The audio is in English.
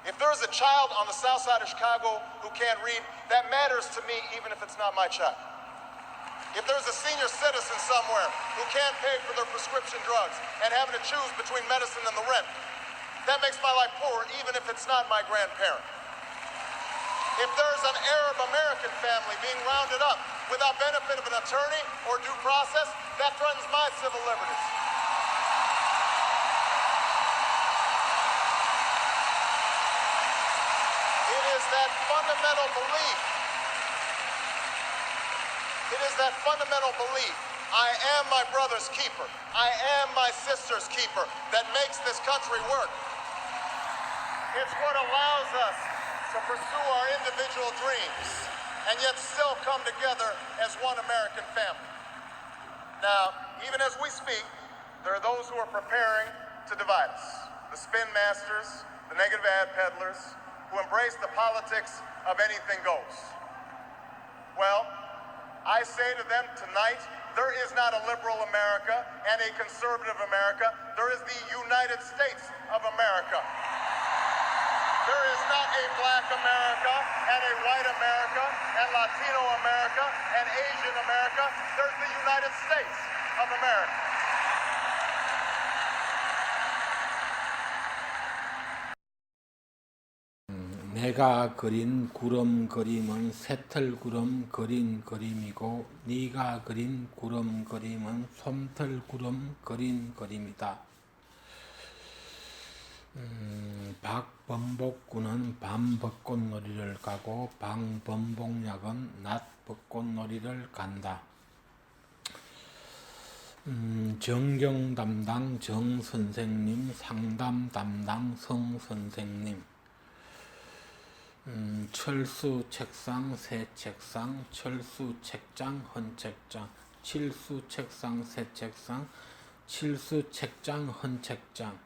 If there's a child on the south side of Chicago who can't read, that matters to me even if it's not my child. If there's a senior citizen somewhere who can't pay for their prescription drugs and having to choose between medicine and the rent, that makes my life poorer even if it's not my grandparent. If there's an Arab American family being rounded up without benefit of an attorney or due process, that threatens my civil liberties. It is that fundamental belief. It is that fundamental belief. I am my brother's keeper. I am my sister's keeper that makes this country work. It's what allows us to pursue our individual dreams and yet still come together as one American family. Now, even as we speak, there are those who are preparing to divide us. The spin masters, the negative ad peddlers, who embrace the politics of anything goes. Well, I say to them tonight, there is not a liberal America and a conservative America. There is the United States of America. There is not a black America and a white America and Latino America and Asian America. There's the United States of America. 내가 그린 구름 그림은 새털구름 그린 그림이고 네가 그린 구름 그림은 솜털구름 그린 그림이다. 박범복군은 밤 벚꽃놀이를 가고 방범복약은 낮 벚꽃놀이를 간다. 정경 담당 정 선생님, 상담 담당 성 선생님. 철수 책상 새 책상, 철수 책장 헌 책장, 칠수 책상 새 책상, 칠수 책장 헌 책장.